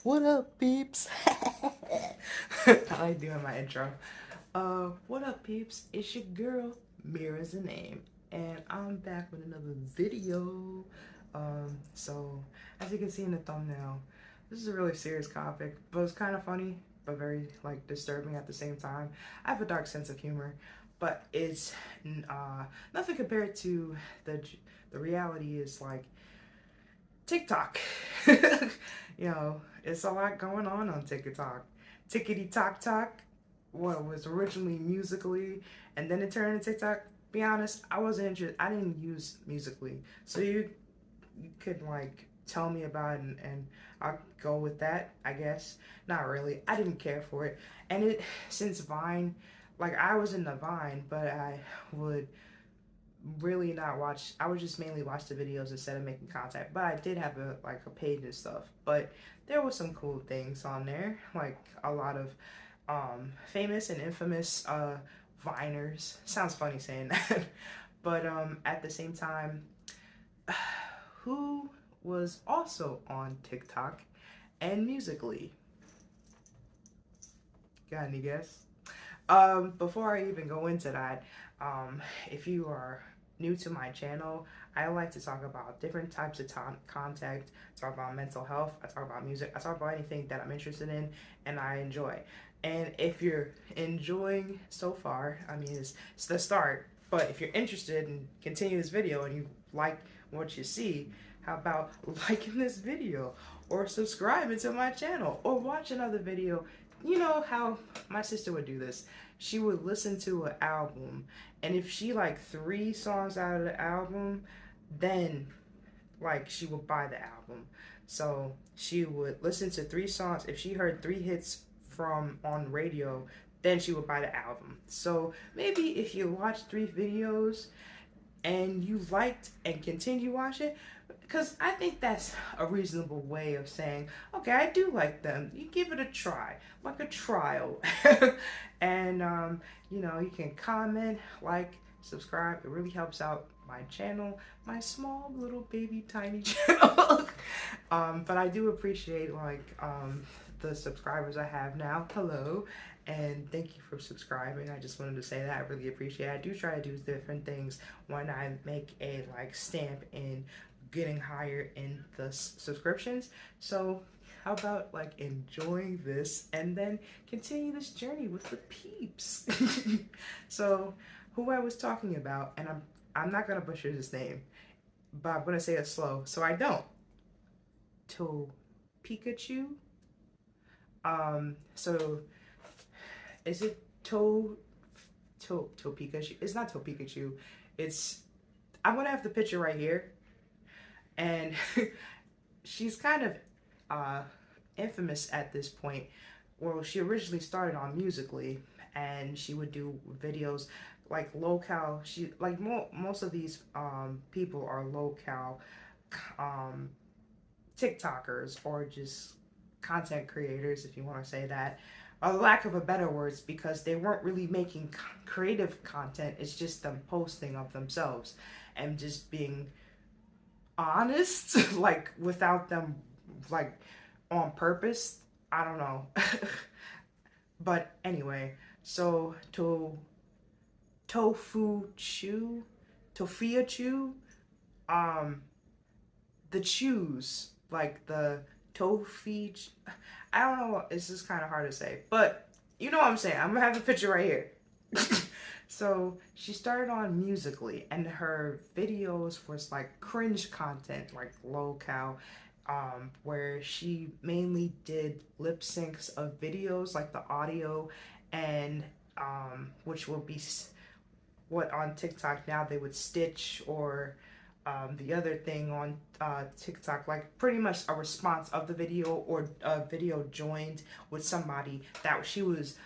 What up, peeps? I like doing my intro. What up, peeps? It's your girl, Mira's a name, and I'm back with another video. So as you can see in the thumbnail, this is a really serious topic, but it's kind of funny, but very like disturbing at the same time. I have a dark sense of humor, but it's nothing compared to the reality is like TikTok. It's a lot going on TikTok. Tickety Tock Talk, what was originally Musically, and then it turned into TikTok. Be honest, I wasn't interested. I didn't use Musically, so you could like tell me about it, and I'll go with that. I guess not really. I didn't care for it, and it since Vine, like I was in the Vine, but I would really not watch. I would just mainly watch the videos instead of making content, but I did have a page and stuff. But there was some cool things on there, like a lot of famous and infamous viners. Sounds funny saying that. But at the same time, who was also on TikTok and Musically? Got any guess? Before I even go into that, if you are new to my channel, I like to talk about different types of content. Talk about mental health. I talk about music. I talk about anything that I'm interested in and I enjoy. And if you're enjoying so far, I mean, it's the start. But if you're interested in continue this video and you like what you see, how about liking this video or subscribing to my channel or watch another video? You know how my sister would do this. She would listen to an album, and if she like 3 songs out of the album, then like she would buy the album. So she would listen to 3 songs. If she heard 3 hits from on radio, then she would buy the album. So maybe if you watch 3 videos and you liked and continue watching, because I think that's a reasonable way of saying, okay, I do like them. You give it a try, like a trial. And you can comment, like, subscribe. It really helps out my channel, my small little baby tiny channel. But I do appreciate the subscribers I have now. Hello, and thank you for subscribing. I just wanted to say that I really appreciate it. I do try to do different things when I make a stamp in getting higher in the subscriptions. So how about like enjoying this and then continue this journey with the peeps? So who I was talking about, and I'm not gonna butcher his name, but I'm gonna say it slow so I don't. Pikachu. So is it Pikachu? It's not Pikachu. It's I'm gonna have the picture right here, and she's kind of infamous at this point. Well, she originally started on Musically, and she would do videos like local. She like most of these people are local um, TikTokers or just content creators, if you want to say that. A lack of a better words, because they weren't really making creative content. It's just them posting of themselves and just being honest, like without them like on purpose. I don't know. But anyway, so Tofu Tophiachu, um, the chews, like the tofi. I don't know. It's just kind of hard to say, but you know what I'm saying. I'm gonna have a picture right here. So she started on Musically, and her videos was like cringe content, like low-cal, where she mainly did lip syncs of videos, like the audio, and which will be what on TikTok now they would stitch, or the other thing on TikTok, like pretty much a response of the video or a video joined with somebody that she was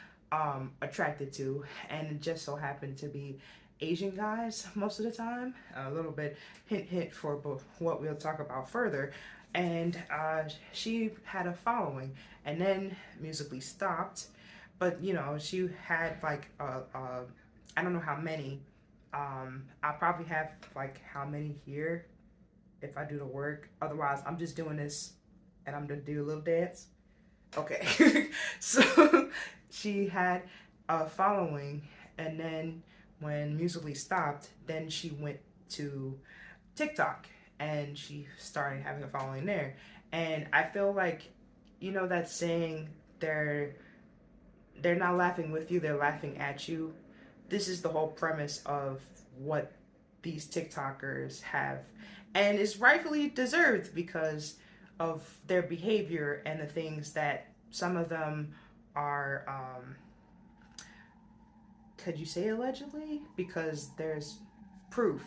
attracted to, and it just so happened to be Asian guys most of the time. A little bit hint for what we'll talk about further. And she had a following, and then Musically stopped, but she had like I don't know how many. I probably have like how many here if I do the work. Otherwise, I'm just doing this and I'm gonna do a little dance. Okay. So she had a following, and then when Musically stopped, then she went to TikTok and she started having a following there. And I feel like, you know, that saying, they're they're not laughing with you, they're laughing at you. This is the whole premise of what these TikTokers have, and it's rightfully deserved because of their behavior and the things that some of them are. Could you say allegedly? Because there's proof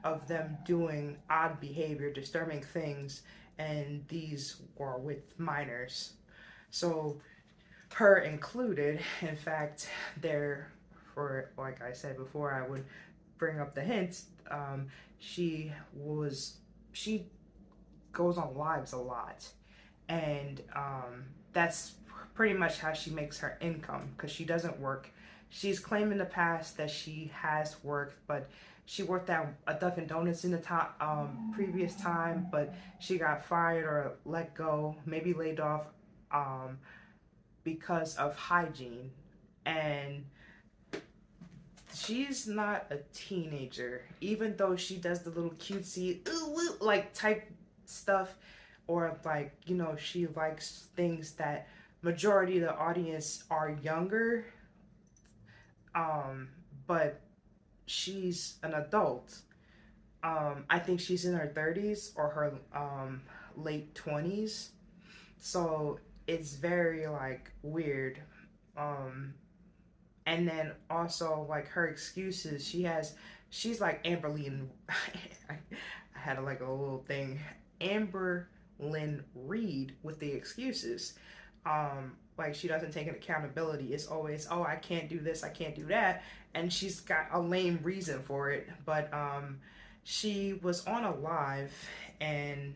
of them doing odd behavior, disturbing things, and these were with minors. So her included. In fact, there, for like I said before, I would bring up the hints. She was she goes on lives a lot, and that's pretty much how she makes her income because she doesn't work. She's claimed in the past that she has worked, but she worked at a Dunkin' Donuts in the previous time, but she got fired or let go, maybe laid off, um, because of hygiene. And she's not a teenager, even though she does the little cutesy ooh, like type stuff, or like, you know, she likes things that majority of the audience are younger. Um, but she's an adult. I think she's in her 30s or her late 20s. So it's very like weird. Um, and then also like her excuses, she's like Amberlyn. I had like a little thing, Amber Lynn Reed with the excuses. Like she doesn't take an accountability. It's always, oh, I can't do this, I can't do that, and she's got a lame reason for it. But she was on a live, and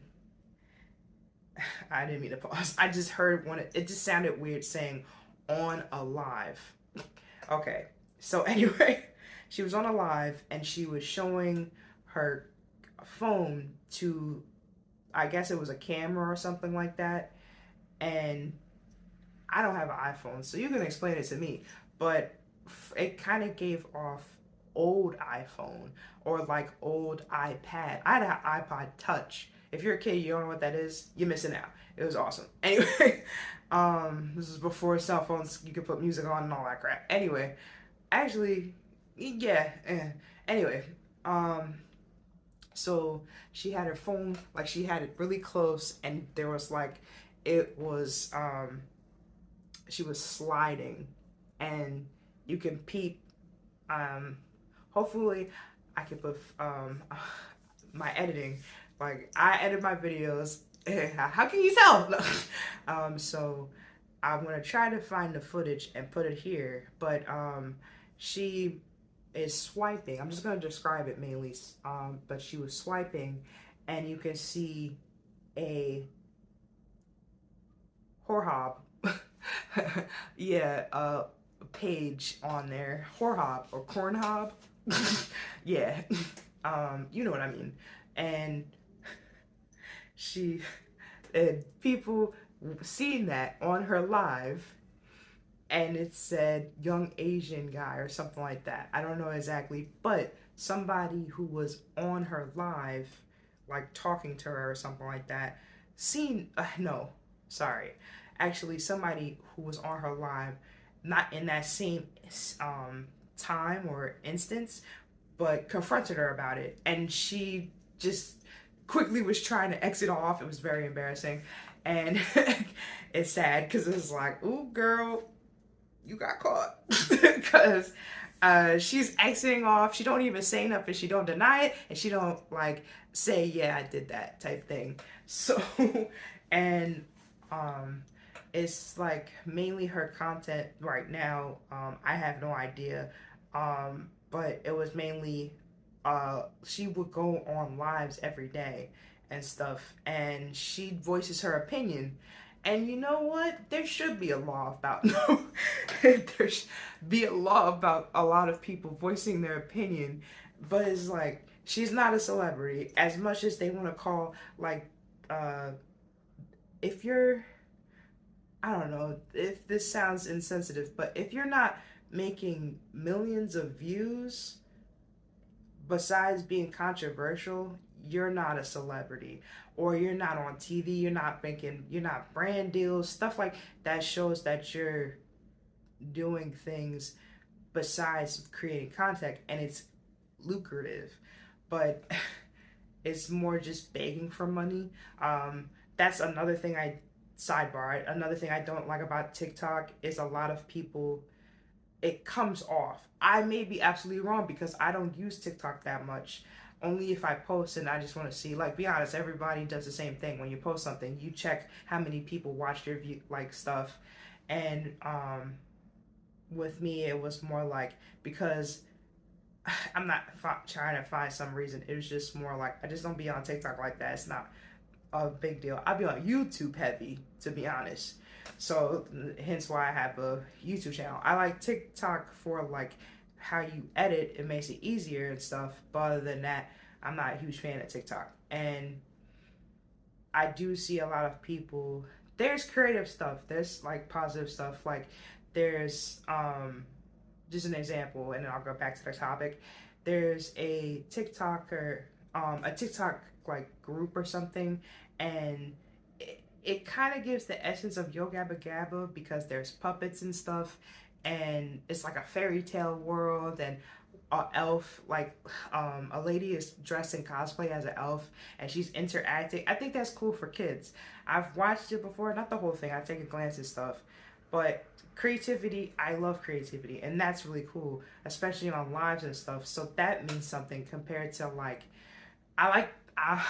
I didn't mean to pause. I just heard one. It just sounded weird saying on a live. Okay. So anyway, she was on a live and she was showing her phone to, I guess it was a camera or something like that. And I don't have an iPhone, so you can explain it to me. But it kind of gave off old iPhone or like old iPad. I had an iPod Touch. If you're a kid, you don't know what that is, you're missing out. It was awesome. Anyway, this is before cell phones. You could put music on and all that crap. Anyway, actually, yeah. Anyway, um, so she had her phone, like she had it really close, and there was like, it was, she was sliding, and you can peep. Um, hopefully, I can put my editing. Like I edit my videos. How can you tell? No. So I'm gonna try to find the footage and put it here. But she is swiping. I'm just gonna describe it mainly. But she was swiping, and you can see a whorehob. Yeah, page on there, whorehob or cornhob. Yeah, you know what I mean. And she and people seen that on her live, and it said young Asian guy or something like that. I don't know exactly, but somebody who was on her live, like talking to her or something like that, seen, no, sorry, actually somebody who was on her live, not in that same time or instance, but confronted her about it, and she just quickly was trying to exit off. It was very embarrassing, and it's sad because it's like, ooh, girl, you got caught. Because she's exiting off. She don't even say nothing. She don't deny it, and she don't like say, yeah, I did that type thing. So, and it's like mainly her content right now. I have no idea, but it was mainly she would go on lives every day and stuff, and she voices her opinion. And you know what? There should be a law about no. There should be a law about a lot of people voicing their opinion, but it's like she's not a celebrity as much as they want to call like if you're I don't know if this sounds insensitive, but if you're not making millions of views besides being controversial, you're not a celebrity, or you're not on TV, you're not brand deals, stuff like that shows that you're doing things besides creating content and it's lucrative. But it's more just begging for money. That's another thing another thing I don't like about TikTok is a lot of people, it comes off. I may be absolutely wrong because I don't use TikTok that much. Only if I post and I just want to see, like, be honest, everybody does the same thing. When you post something, you check how many people watch your view, like, stuff. And with me, it was more like, because I'm not trying to find some reason. It was just more like, I just don't be on TikTok like that. It's not a big deal. I be on YouTube heavy, to be honest. So hence why I have a YouTube channel. I like TikTok for like how you edit. It makes it easier and stuff. But other than that, I'm not a huge fan of TikTok. And I do see a lot of people. There's creative stuff. There's like positive stuff. Like there's just an example, and then I'll go back to the topic. There's a TikTok like group or something, and it kind of gives the essence of Yo Gabba Gabba because there's puppets and stuff, and it's like a fairy tale world, and a elf, like a lady is dressed in cosplay as an elf and she's interacting. I think that's cool for kids. I've watched it before, not the whole thing, I take a glance at stuff, but creativity, I love creativity, and that's really cool, especially on lives and stuff. So that means something compared to like, I like I,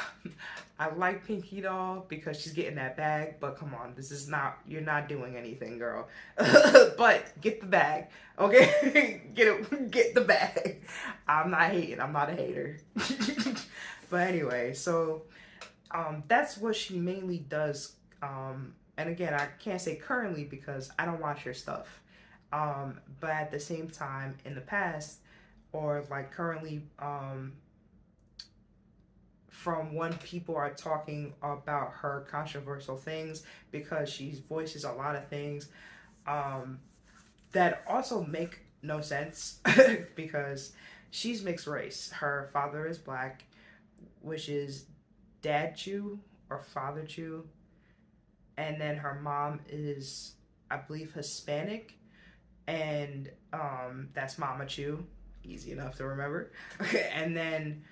I like Pinky Doll because she's getting that bag, but come on, this is not, you're not doing anything, girl. But get the bag, okay? Get the bag. I'm not hating. I'm not a hater. But anyway, so that's what she mainly does. And again, I can't say currently because I don't watch her stuff. But at the same time, in the past, or like currently, from when people are talking about her controversial things, because she voices a lot of things that also make no sense because she's mixed race. Her father is black, which is dad Jew or father Jew, and then her mom is, I believe, Hispanic, and that's Mama Chew, easy enough to remember. Okay, and then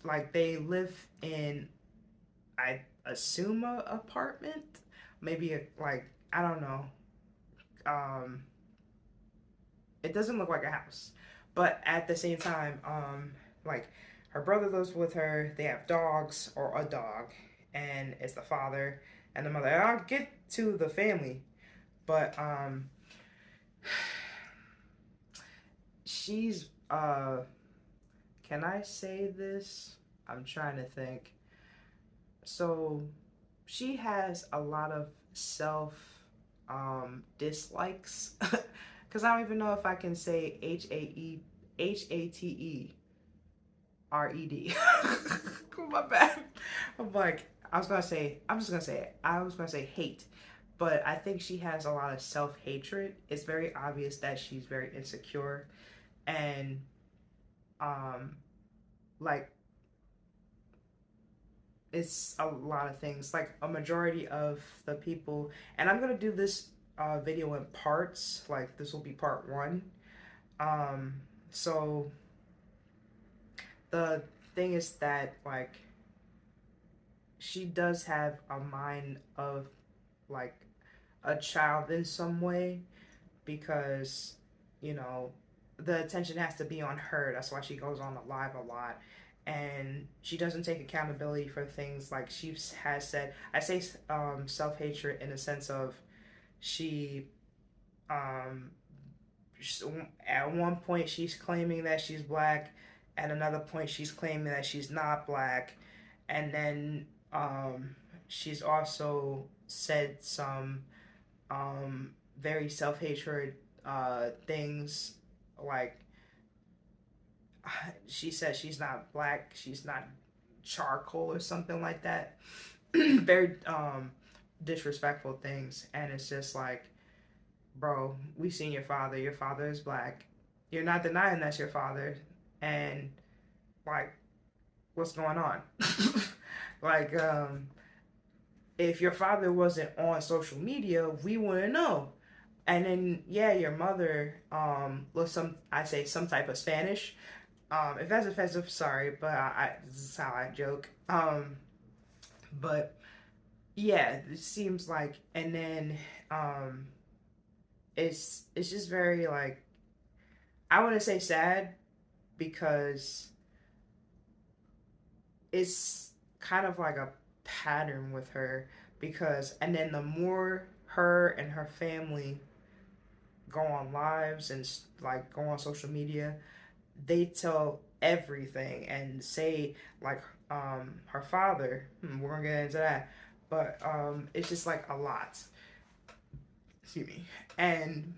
like they live in, I assume, a apartment, maybe like, I don't know. Um, it doesn't look like a house, but at the same time, like her brother lives with her. They have dogs, or a dog, and it's the father and the mother. And I'll get to the family, but she's can I say this? I'm trying to think. So she has a lot of self dislikes because I don't even know if I can say Hatered. My bad. I'm like, I'm just gonna say it. I was gonna say hate, but I think she has a lot of self hatred. It's very obvious that she's very insecure, and um, like it's a lot of things. Like a majority of the people, and I'm gonna do this video in parts. Like this will be part one. Um, so the thing is that like she does have a mind of like a child in some way, because you know the attention has to be on her. That's why she goes on the live a lot, and she doesn't take accountability for things. Like she has said, I say self-hatred in the sense of she um at one point she's claiming that she's black, at another point she's claiming that she's not black, and then she's also said some very self-hatred things, like she says she's not black, she's not charcoal or something like that. Very disrespectful things, and it's just like, bro, we seen your father. Your father is black. You're not denying that's your father, and like, what's going on? Like, if your father wasn't on social media, we wouldn't know. And then yeah, your mother was some, I say, some type of Spanish. If that's offensive, sorry, but this is how I joke. But yeah, it seems like, and then um, it's just very like, I want to say sad because it's kind of like a pattern with her, because and then the more her and her family go on lives and like go on social media, they tell everything and say like her father, we're gonna get into that, but it's just like a lot, excuse me, and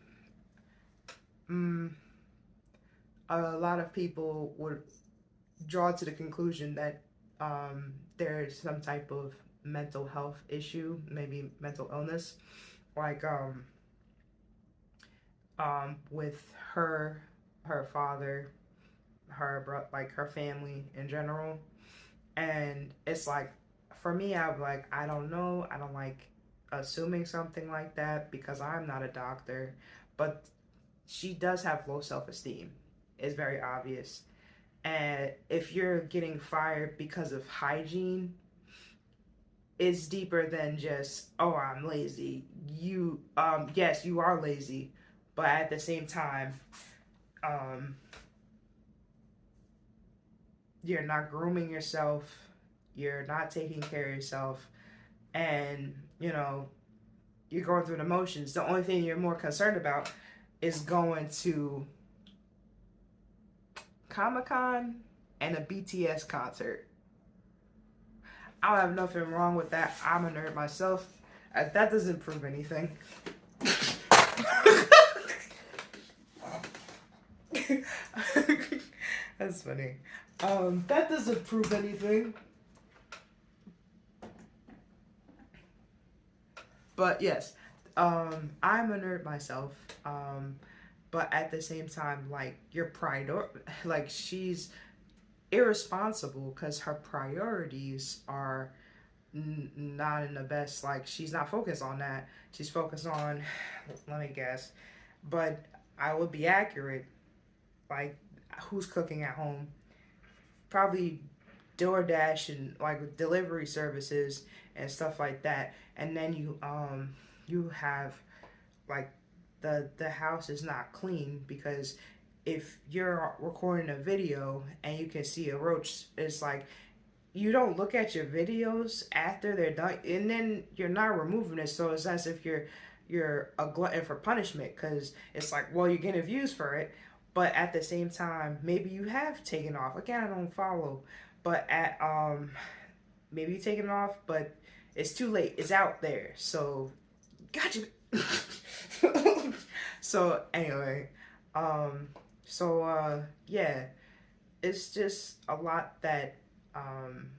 mm, a lot of people would draw to the conclusion that there's some type of mental health issue, maybe mental illness, like with her father, like her family in general. And it's like, for me, I'm like, I don't know, I don't like assuming something like that because I'm not a doctor, but she does have low self-esteem. It's very obvious. And if you're getting fired because of hygiene, it's deeper than just, oh, I'm lazy. You yes, you are lazy, but at the same time, um you're not grooming yourself, you're not taking care of yourself, and you're going through the motions. The only thing you're more concerned about is going to Comic-Con and a BTS concert. I don't have nothing wrong with that. I'm a nerd myself. That doesn't prove anything. That's funny. That doesn't prove anything. But yes, I'm a nerd myself. But at the same time, like, your like, she's irresponsible because her priorities are not in the best. Like, she's not focused on that. She's focused on, let me guess, but I would be accurate. Like, who's cooking at home? Probably DoorDash and like delivery services and stuff like that. And then you have like the house is not clean, because if you're recording a video and you can see a roach, it's like, you don't look at your videos after they're done, and then you're not removing it. So it's as if you're a glutton for punishment, because it's like, well, you're getting views for it, but at the same time, maybe you have taken off. Again, I don't follow, but at maybe you taken off, but it's too late. It's out there. So, gotcha. So anyway, um, yeah, it's just a lot that um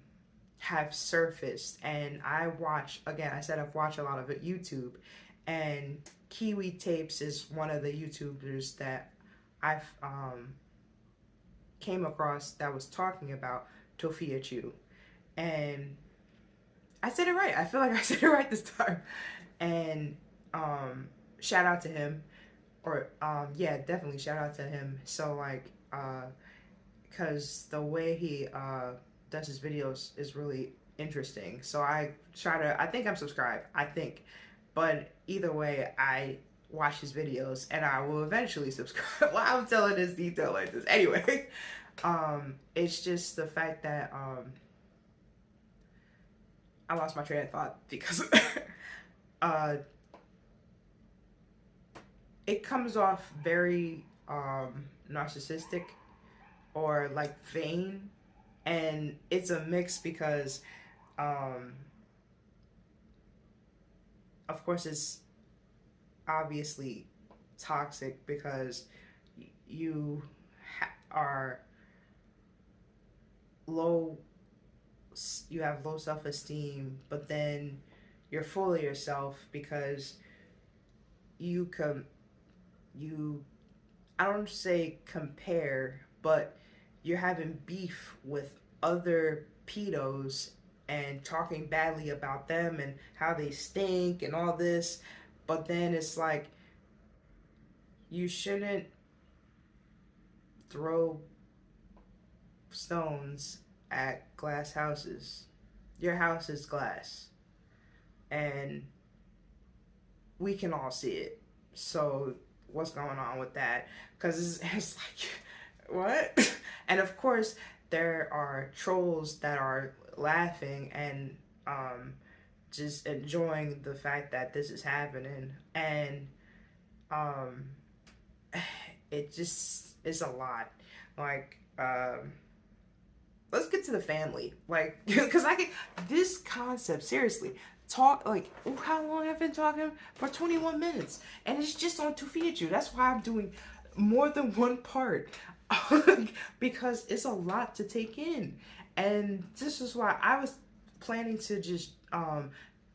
have surfaced, and I watch, again, I said I've watched a lot of it YouTube, and Kiwi Tapes is one of the YouTubers that I've came across that was talking about Tophiachu, and I said it right. I feel like I said it right this time. And shout out to him, or yeah, definitely shout out to him. So like because the way he does his videos is really interesting. So I think I'm subscribed, I think. But either way, I watch his videos and I will eventually subscribe. Well, I'm telling this detail like this. Anyway, it's just the fact that I lost my train of thought because it comes off very narcissistic or like vain, and it's a mix because um, of course it's obviously toxic because you are low, you have low self-esteem, but then you're full of yourself because you you I don't say compare, but you're having beef with other pedos and talking badly about them and how they stink and all this. But then it's like, you shouldn't throw stones at glass houses. Your house is glass, and we can all see it. So what's going on with that? Because it's like, what? And of course, there are trolls that are laughing and just enjoying the fact that this is happening, and um, it just is a lot. Like, let's get to the family, like, because I can, this concept, seriously, talk, like, how long I've been talking? For 21 minutes, and it's just on Tophiachu. That's why I'm doing more than one part, because it's a lot to take in. And this is why I was planning to just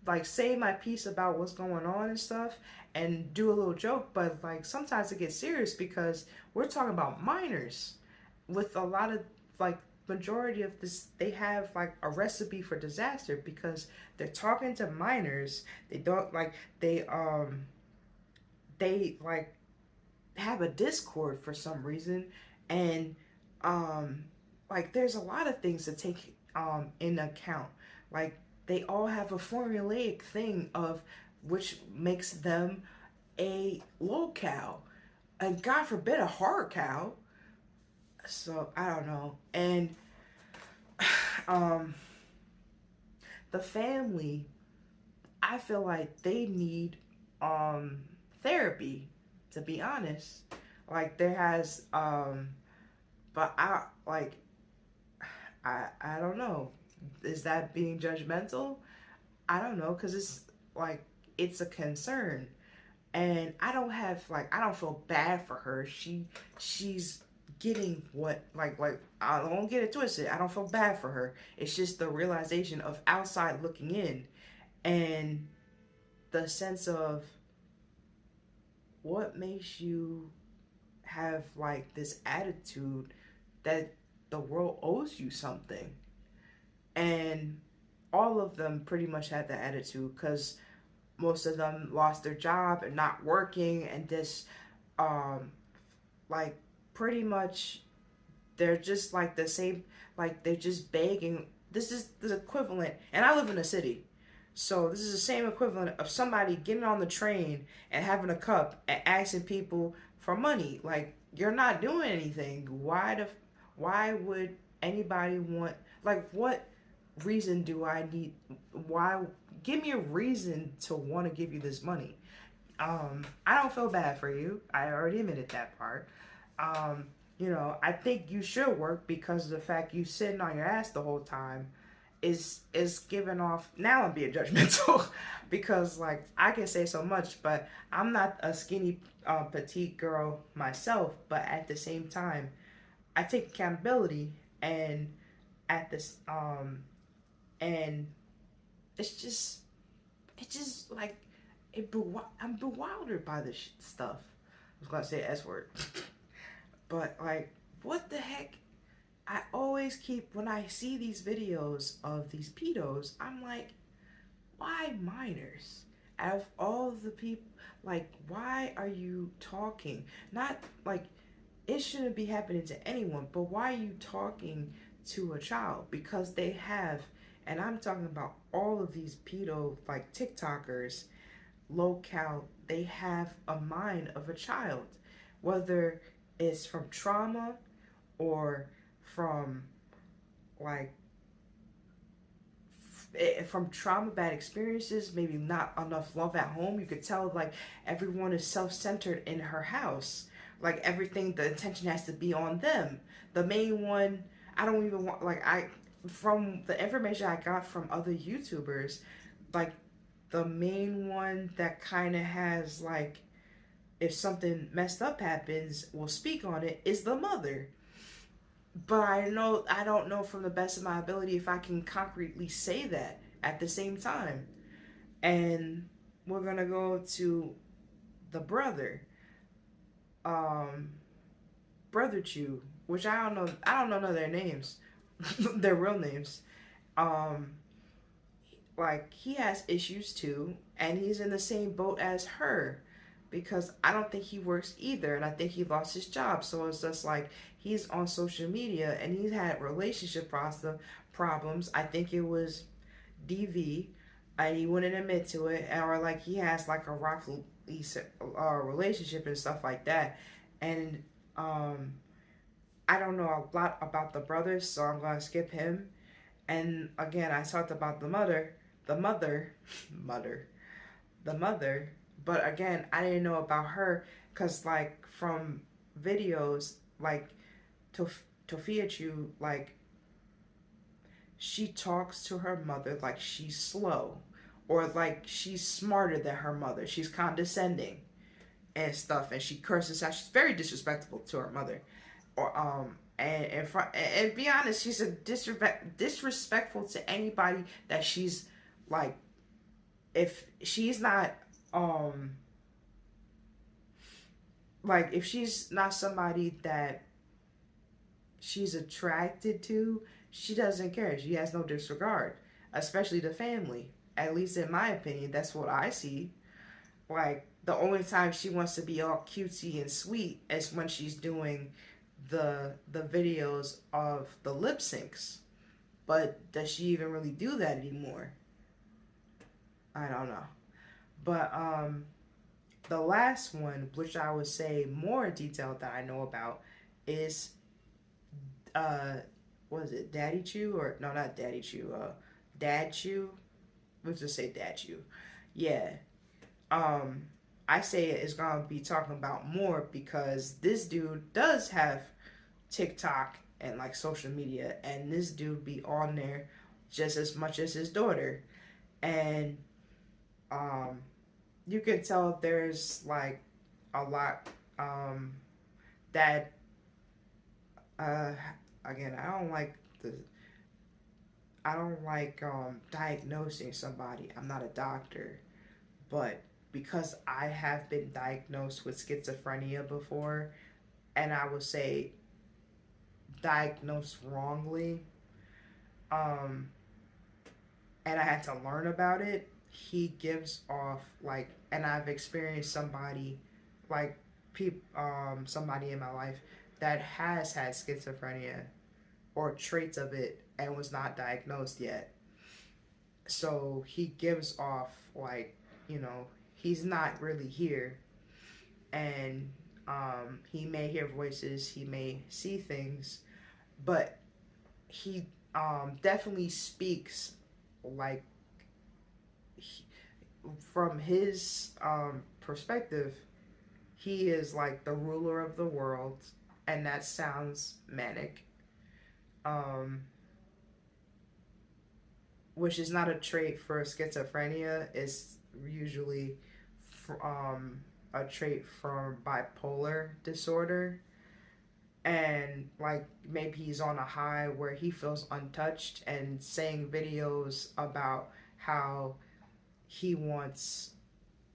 like say my piece about what's going on and stuff and do a little joke, but like sometimes it gets serious because we're talking about minors with a lot of, like, majority of this, they have like a recipe for disaster because they're talking to minors. They don't like, they like have a discord for some reason, and like there's a lot of things to take in account. Like, they all have a formulaic thing of which makes them a low cow, and God forbid a hard cow. So I don't know. And um the family, I feel like they need therapy, to be honest. Like, there has but I don't know. Is that being judgmental? I don't know, cuz it's like, it's a concern. And I don't have, like, I don't feel bad for her. She's getting what, like I don't get it twisted. I don't feel bad for her. It's just the realization of outside looking in, and the sense of what makes you have like this attitude that the world owes you something. And all of them pretty much had that attitude because most of them lost their job and not working, and just um like, pretty much they're just like the same, like they're just begging. This is the equivalent, and I live in a city, so this is the same equivalent of somebody getting on the train and having a cup and asking people for money. Like, you're not doing anything. Why would anybody want, like, what reason do I need, why, give me a reason to want to give you this money. I don't feel bad for you. I already admitted that part. Um, I think you should work because of the fact you sitting on your ass the whole time is giving off. Now I'm being judgmental because, like, I can say so much, but I'm not a skinny petite girl myself. But at the same time, I take accountability, and at this and it's just like, I'm bewildered by this stuff. I was gonna say S word. But like, what the heck? I always keep, when I see these videos of these pedos, I'm like, why minors? Out of all the people, like, why are you talking? Not like, it shouldn't be happening to anyone, but why are you talking to a child? Because they have, and I'm talking about all of these pedo, like, TikTokers, low cal, they have a mind of a child, whether it's from trauma or from, like, from trauma, bad experiences, maybe not enough love at home. You could tell, like, everyone is self-centered in her house. Like, everything, the attention has to be on them. The main one, I don't even want, like, from the information I got from other YouTubers, like, the main one that kind of has, like, if something messed up happens, will speak on it, is the mother. But I don't know from the best of my ability if I can concretely say that at the same time. And we're gonna go to the brother, um, Brother Chew, which I don't know. I don't know none of their names, their real names. Um, like he has issues too, and he's in the same boat as her, because I don't think he works either, and I think he lost his job. So it's just like he's on social media and he's had relationship problems. I think it was DV, and he wouldn't admit to it, or like he has like a rocky relationship and stuff like that. And um, I don't know a lot about the brothers, so I'm gonna skip him. And again, I talked about the mother, mother, the mother. But again, I didn't know about her because like from videos, like Tophiachu, like she talks to her mother like she's slow, or like she's smarter than her mother. She's condescending and stuff, and she curses out. She's very disrespectful to her mother, or and be honest, she's a disrespectful to anybody that she's like. If she's not um like if she's not somebody that she's attracted to, she doesn't care. She has no disregard, especially the family. At least in my opinion, that's what I see. Like the only time she wants to be all cutesy and sweet is when she's doing the videos of the lip syncs. But does she even really do that anymore? I don't know. But the last one, which I would say more detailed that I know about, is what is it, Daddy Chew, or no, not Daddy Chew, Dad Chew. Let's just say Dad Chew. Yeah. Um, I say it's gonna be talking about more because this dude does have TikTok and like social media, and this dude be on there just as much as his daughter, and um, you can tell there's like a lot that uh again I don't like diagnosing somebody. I'm not a doctor, but because I have been diagnosed with schizophrenia before, and I would say diagnosed wrongly, um, and I had to learn about it, he gives off like, and I've experienced somebody like somebody in my life that has had schizophrenia or traits of it and was not diagnosed yet. So he gives off like, he's not really here, and he may hear voices, he may see things, but he definitely speaks like he, from his perspective, he is like the ruler of the world, and that sounds manic, um, which is not a trait for schizophrenia. It's usually a trait from bipolar disorder. And like maybe he's on a high where he feels untouched and saying videos about how he wants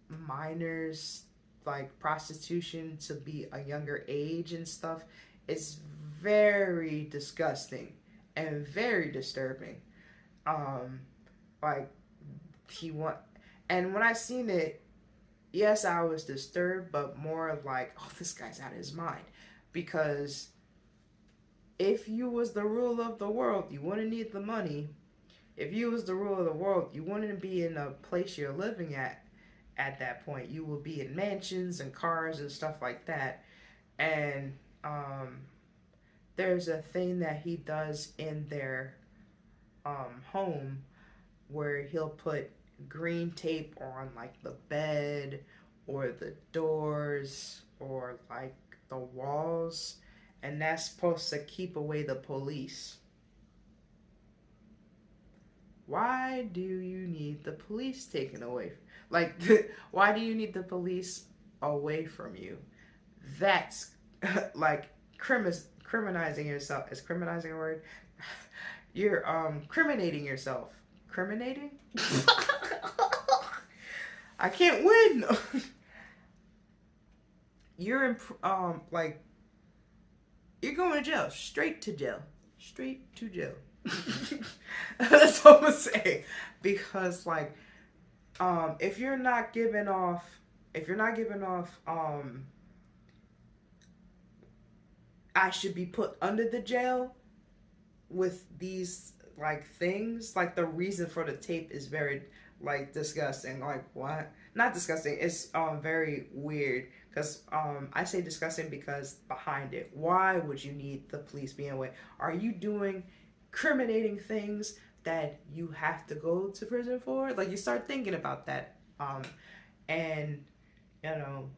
minors, like prostitution, to be a younger age and stuff. It's very disgusting and very disturbing. um like he want and when I seen it, yes, I was disturbed, but more like, oh, this guy's out of his mind. Because if you was the ruler of the world, you wouldn't need the money. If you was the ruler of the world, you wouldn't be in a place you're living at that point. You would be in mansions and cars and stuff like that. And there's a thing that he does in their home where he'll put green tape on like the bed or the doors or like the walls, and that's supposed to keep away the police. Why do you need the police taken away? Like, why do you need the police away from you? That's like criminalizing yourself. Is criminalizing a word? You're criminating yourself. Criminating? I can't win. You're in, like, you're going to jail, straight to jail, straight to jail. That's what I'm gonna say. Because, like, if you're not giving off, if you're not giving off, I should be put under the jail with these like things, like the reason for the tape is very like disgusting. Like, what? Not disgusting, it's very weird. Because I say disgusting because behind it, why would you need the police being away? Are you doing incriminating things that you have to go to prison for? Like, you start thinking about that. And you know,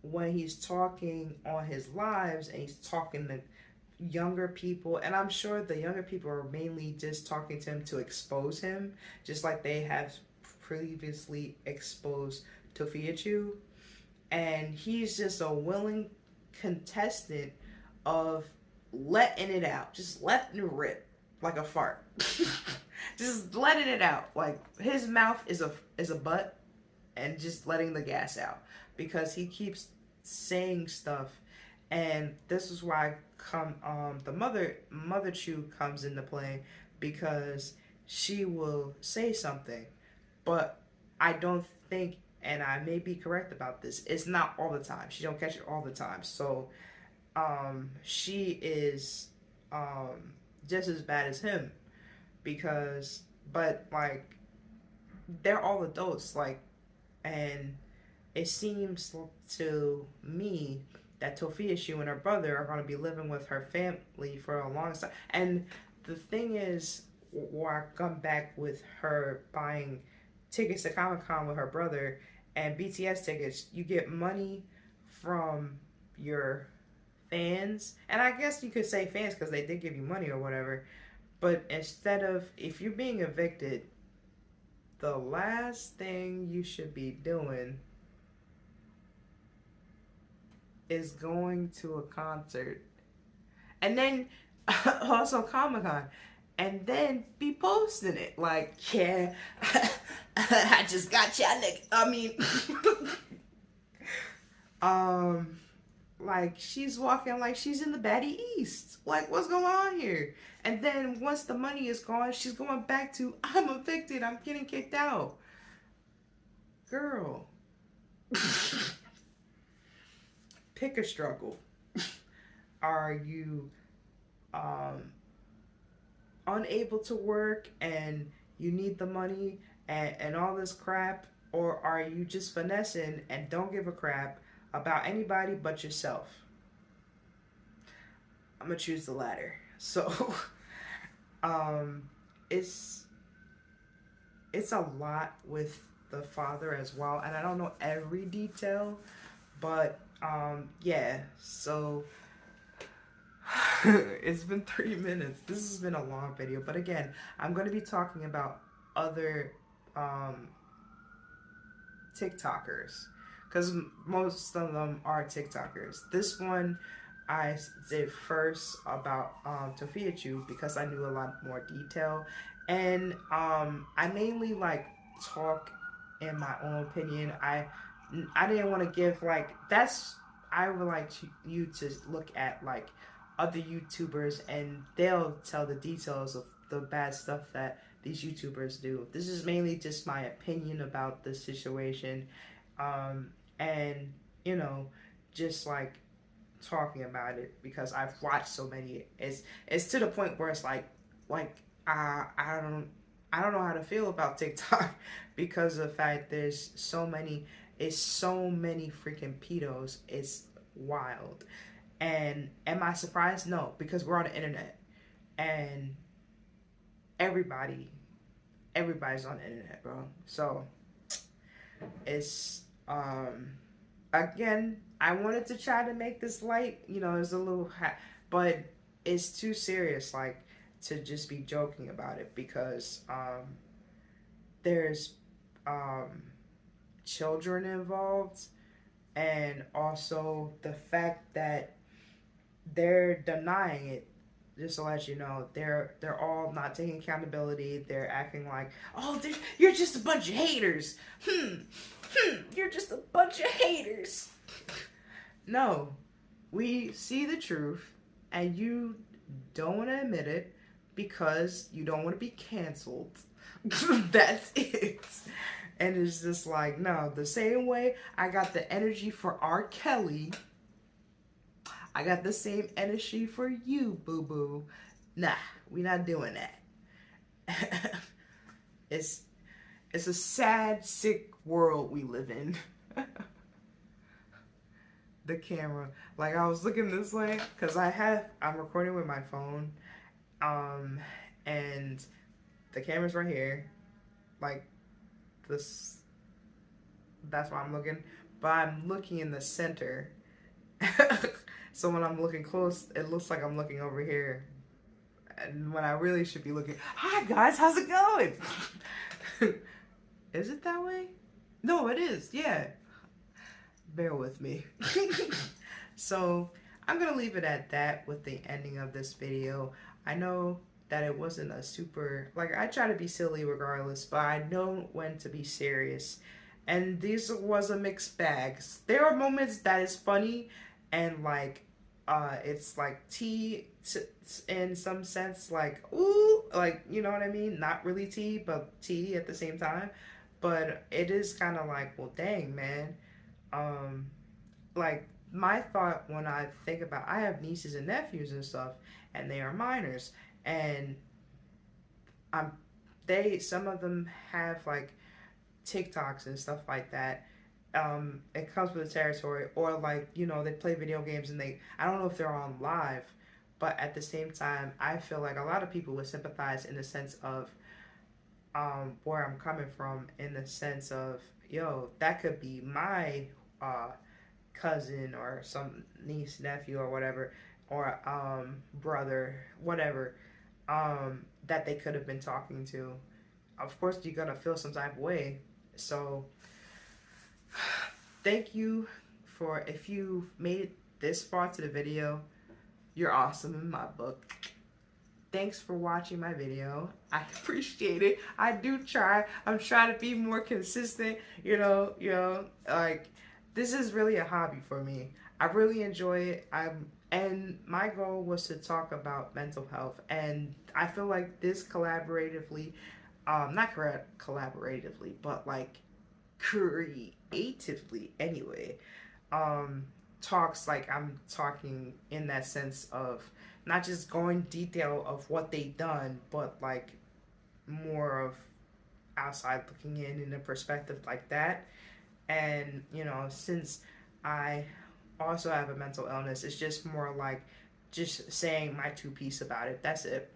when he's talking on his lives and he's talking to younger people, and I'm sure the younger people are mainly just talking to him to expose him, just like they have previously exposed Tophiachu, and he's just a willing contestant of letting it out, just letting it rip like a fart. Just letting it out. Like, his mouth is a butt, and just letting the gas out, because he keeps saying stuff. And this is why the mother Chu comes into play, because she will say something, but I don't think, and I may be correct about this, it's not all the time. She don't catch it all the time. So she is just as bad as him, because, but like, they're all adults, like, and it seems to me that Tophiachu and her brother are going to be living with her family for a long time. And the thing is, where I come back with her buying tickets to Comic-Con with her brother and BTS tickets, you get money from your fans. And I guess you could say fans because they did give you money or whatever. But instead of, if you're being evicted, the last thing you should be doing is going to a concert, and then also Comic-Con, and then be posting it like, yeah, I just got y'all nigga. I mean, like, she's walking like she's in the baddie east. Like, what's going on here? And then once the money is gone, she's going back to, I'm evicted, I'm getting kicked out. Girl. Pick a struggle. Are you unable to work and you need the money and all this crap? Or are you just finessing and don't give a crap about anybody but yourself? I'm gonna choose the latter. So it's a lot with the father as well, and I don't know every detail, but yeah, so it's been 30 minutes. This has been a long video, but again, I'm going to be talking about other TikTokers, because most of them are TikTokers. This one I did first about Tophiachu because I knew a lot more detail, and I mainly like talk in my own opinion. I didn't want to give like, that's, I would like you to look at like other YouTubers and they'll tell the details of the bad stuff that these YouTubers do. This is mainly just my opinion about the situation, and you know, just like talking about it because I've watched so many. It's to the point where it's like I don't know how to feel about TikTok because of the fact there's so many, it's so many freaking pedos. It's wild. And am I surprised? No, because we're on the internet and everybody's on the internet, bro. So it's again, I wanted to try to make this light, you know, it's a little but it's too serious, like, to just be joking about it, because there's children involved, and also the fact that they're denying it. just to let you know, they're all not taking accountability. They're acting like, oh, you're just a bunch of haters. You're just a bunch of haters. No, we see the truth, and you don't want to admit it because you don't want to be canceled. That's it. And it's just like, no, the same way I got the energy for R. Kelly, I got the same energy for you, boo-boo. Nah, we not doing that. it's a sad, sick world we live in. The camera. Like, I was looking this way, because I'm recording with my phone, and the camera's right here. Like, this, that's why I'm looking. But I'm looking in the center. So when I'm looking close, it looks like I'm looking over here. And when I really should be looking, hi guys, how's it going? Is it that way? No, it is, yeah. Bear with me. So I'm gonna leave it at that with the ending of this video. I know that it wasn't a super, like, I try to be silly regardless, but I know when to be serious. And this was a mixed bag. There are moments that is funny and like it's like tea in some sense, like, ooh, like, you know what I mean? Not really tea, but tea at the same time. But it is kind of like, well, dang, man. Like, my thought when I think about, I have nieces and nephews and stuff, and they are minors, and some of them have like TikToks and stuff like that. It comes with the territory, or like, you know, they play video games and I don't know if they're on live, but at the same time, I feel like a lot of people would sympathize in the sense of where I'm coming from, in the sense of, yo, that could be my cousin or some niece, nephew, or whatever, or brother, whatever, that they could have been talking to. Of course, you're gonna feel some type of way. So thank you for, if you made it this far to the video, you're awesome in my book. Thanks for watching my video. I appreciate it. I do try. I'm trying to be more consistent, you know, like, this is really a hobby for me. I really enjoy it. And my goal was to talk about mental health, and I feel like this collaboratively, not collaboratively, but like creatively anyway, talks, like, I'm talking in that sense of not just going detail of what they done, but like more of outside looking in a perspective like that. And, you know, since I also have a mental illness, it's just more like just saying my two piece about it. That's it.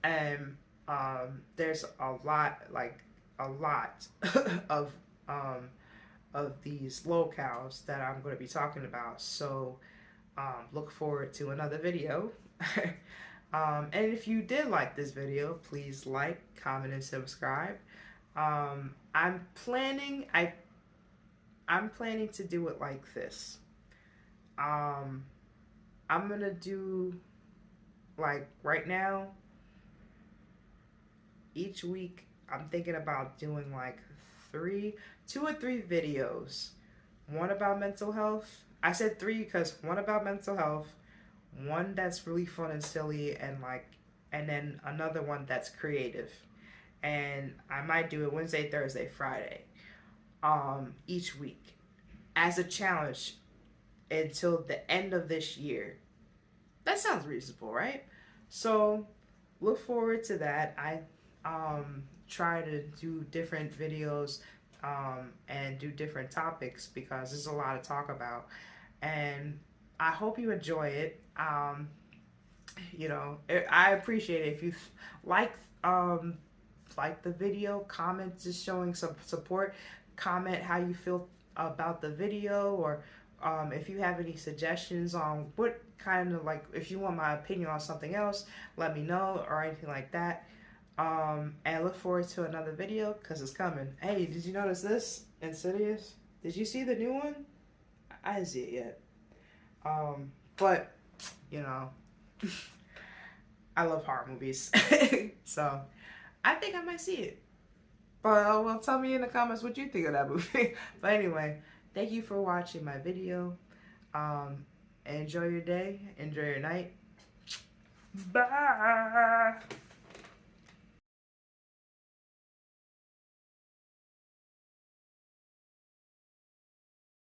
And there's a lot of these locales that I'm going to be talking about. So look forward to another video. And if you did like this video, please like, comment, and subscribe. I'm planning to do it like this. I'm gonna do, like, right now, each week I'm thinking about doing like 2 or 3 videos. One about mental health. I said 3 because one about mental health, one that's really fun and silly, and then another one that's creative. And I might do it Wednesday, Thursday, Friday, each week as a challenge until the end of this year. That sounds reasonable, right? So look forward to that. I try to do different videos and do different topics because there's a lot to talk about, and I hope you enjoy it. You know, I appreciate it if you like the video, comment, just showing some support, comment how you feel about the video, or if you have any suggestions on what kind of, like, if you want my opinion on something else, let me know, or anything like that. And look forward to another video because it's coming. Hey, did you notice this? Insidious? Did you see the new one? I didn't see it yet. But, you know, I love horror movies. So I think I might see it. But well, tell me in the comments what you think of that movie. But anyway, thank you for watching my video. Enjoy your day. Enjoy your night. Bye.